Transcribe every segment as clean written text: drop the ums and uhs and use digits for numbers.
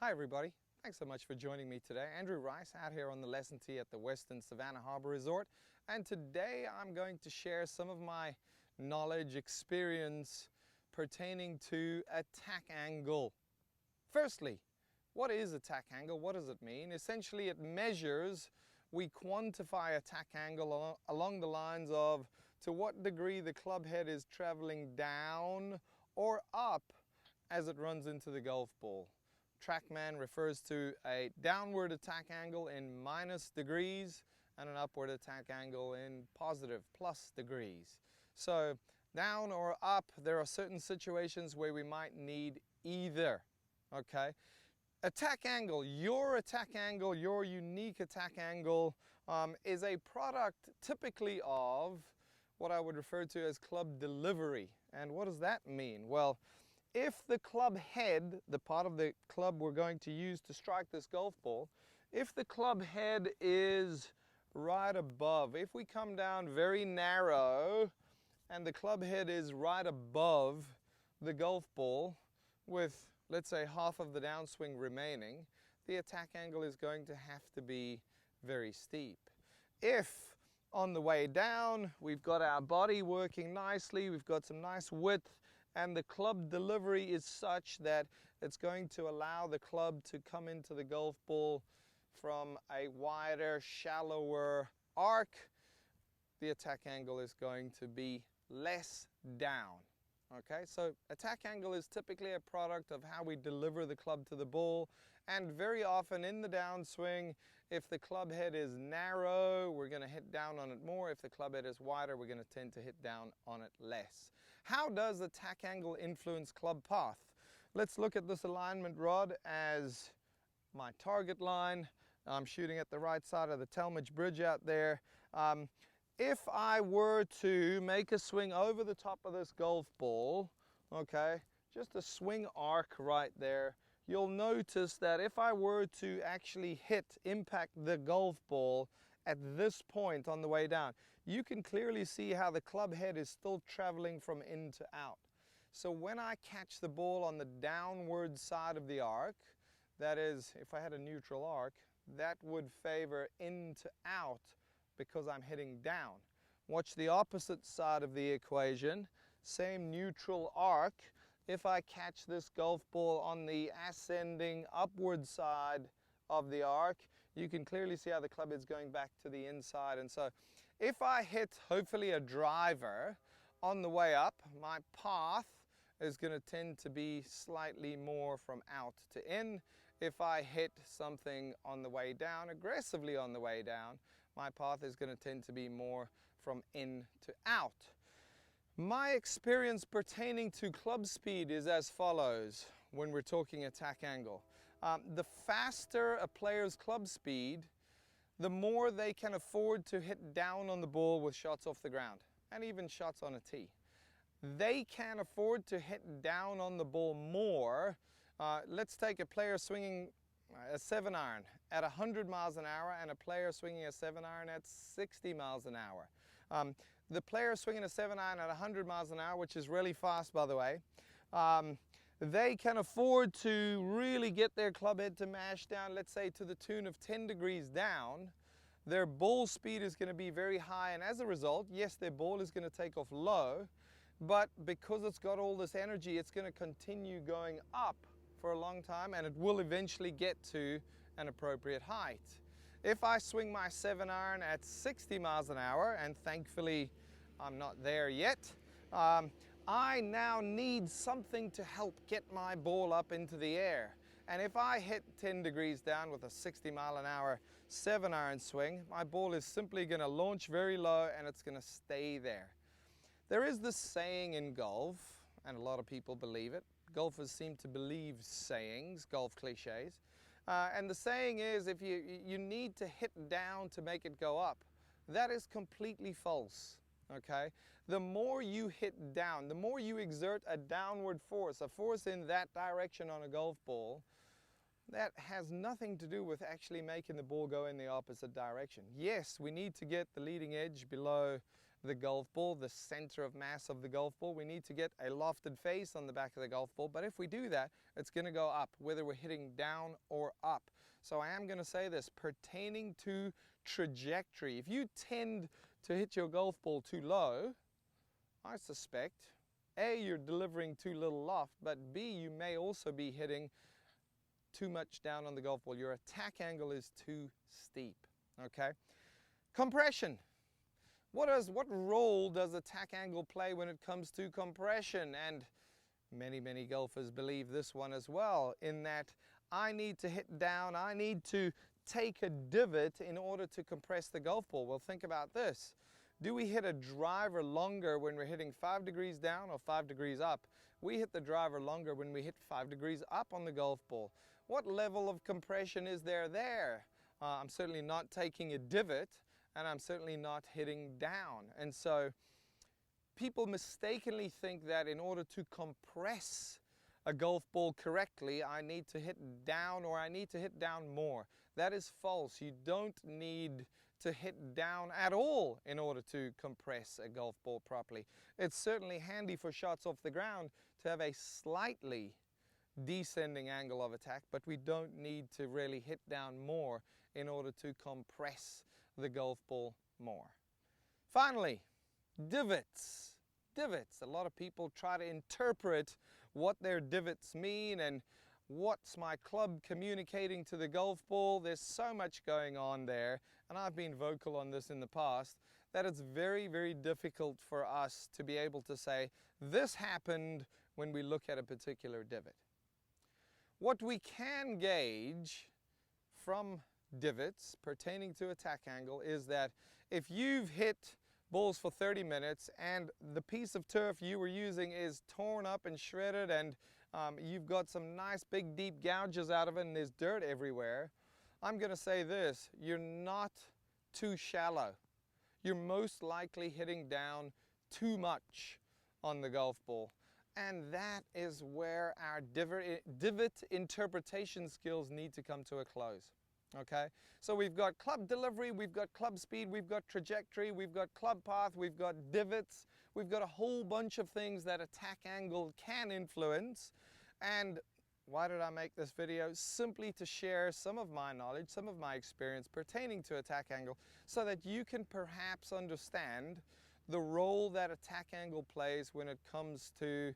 Hi everybody, thanks so much for joining me today. Andrew Rice out here on the lesson tee at the Western Savannah Harbor Resort, and today I'm going to share some of my knowledge, experience pertaining to attack angle. Firstly, what is attack angle? What does it mean? Essentially it measures, we quantify attack angle along the lines of to what degree the club head is traveling down or up as it runs into the golf ball. TrackMan refers to a downward attack angle in minus degrees and an upward attack angle in positive plus degrees. So down or up, there are certain situations where we might need either. Okay. Attack angle, your unique attack angle is a product typically of what I would refer to as club delivery. And what does that mean? Well, if the club head, the part of the club we're going to use to strike this golf ball, if the club head is right above, if we come down very narrow and the club head is right above the golf ball with, let's say, half of the downswing remaining, the attack angle is going to have to be very steep. If on the way down we've got our body working nicely, we've got some nice width, and the club delivery is such that it's going to allow the club to come into the golf ball from a wider, shallower arc, the attack angle is going to be less down. Okay, so attack angle is typically a product of how we deliver the club to the ball, and very often in the downswing, if the club head is narrow, we're going to hit down on it more. If the club head is wider, we're going to tend to hit down on it less. How does attack angle influence club path? Let's look at this alignment rod as my target line. I'm shooting at the right side of the Talmadge Bridge out there. If I were to make a swing over the top of this golf ball, okay, just a swing arc right there, you'll notice that if I were to actually impact the golf ball at this point on the way down, you can clearly see how the club head is still traveling from in to out. So when I catch the ball on the downward side of the arc, that is, if I had a neutral arc, that would favor in to out because I'm heading down. Watch the opposite side of the equation, same neutral arc. If I catch this golf ball on the ascending upward side of the arc, you can clearly see how the club is going back to the inside. And so if I hit hopefully a driver on the way up, my path is going to tend to be slightly more from out to in. If I hit something on the way down, aggressively on the way down, my path is going to tend to be more from in to out. My experience pertaining to club speed is as follows when we're talking attack angle. The faster a player's club speed, the more they can afford to hit down on the ball with shots off the ground and even shots on a tee. They can afford to hit down on the ball more. Let's take a player swinging a 7-iron at 100 miles an hour and a player swinging a 7-iron at 60 miles an hour. The player swinging a 7-iron at 100 miles an hour, which is really fast by the way, they can afford to really get their club head to mash down, let's say to the tune of 10 degrees down. Their ball speed is going to be very high, and as a result, yes, their ball is going to take off low, but because it's got all this energy, it's going to continue going up for a long time, and it will eventually get to an appropriate height. If I swing my 7-iron at 60 miles an hour, and thankfully I'm not there yet, I now need something to help get my ball up into the air. And if I hit 10 degrees down with a 60 mile an hour 7-iron swing, my ball is simply going to launch very low and it's going to stay there. There is this saying in golf, and a lot of people believe it. Golfers seem to believe sayings, golf cliches. And the saying is, if you need to hit down to make it go up. That is completely false. Okay? The more you hit down, the more you exert a downward force, a force in that direction on a golf ball, that has nothing to do with actually making the ball go in the opposite direction. Yes, we need to get the leading edge below the golf ball, the center of mass of the golf ball. We need to get a lofted face on the back of the golf ball, but if we do that, it's going to go up, whether we're hitting down or up. So I am going to say this, pertaining to trajectory. If you tend to hit your golf ball too low, I suspect, A, you're delivering too little loft, but B, you may also be hitting too much down on the golf ball. Your attack angle is too steep, okay? Compression. What role does attack angle play when it comes to compression? And many golfers believe this one as well, in that I need to hit down, I need to take a divot in order to compress the golf ball. Well, think about this. Do we hit a driver longer when we're hitting 5 degrees down or 5 degrees up? We hit the driver longer when we hit 5 degrees up on the golf ball. What level of compression is there? I'm certainly not taking a divot, and I'm certainly not hitting down. And so people mistakenly think that in order to compress a golf ball correctly, I need to hit down, or I need to hit down more. That is false. You don't need to hit down at all in order to compress a golf ball properly. It's certainly handy for shots off the ground to have a slightly descending angle of attack, but we don't need to really hit down more in order to compress the golf ball more. Finally, divots. Divots. A lot of people try to interpret what their divots mean and what's my club communicating to the golf ball. There's so much going on there, and I've been vocal on this in the past, that it's very difficult for us to be able to say, this happened when we look at a particular divot. What we can gauge from divots pertaining to attack angle is that if you've hit balls for 30 minutes and the piece of turf you were using is torn up and shredded, and you've got some nice big deep gouges out of it and there's dirt everywhere, I'm going to say this, you're not too shallow. You're most likely hitting down too much on the golf ball. And that is where our divot interpretation skills need to come to a close. Okay, so we've got club delivery, we've got club speed, we've got trajectory, we've got club path, we've got divots, we've got a whole bunch of things that attack angle can influence. And why did I make this video? Simply to share some of my knowledge, some of my experience pertaining to attack angle, so that you can perhaps understand the role that attack angle plays when it comes to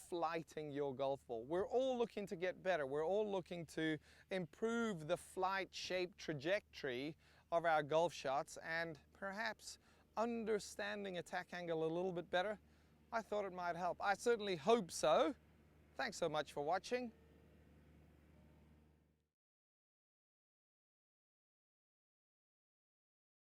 flighting your golf ball. We're all looking to get better. We're all looking to improve the flight shape trajectory of our golf shots, and perhaps understanding attack angle a little bit better, I thought it might help. I certainly hope so. Thanks so much for watching.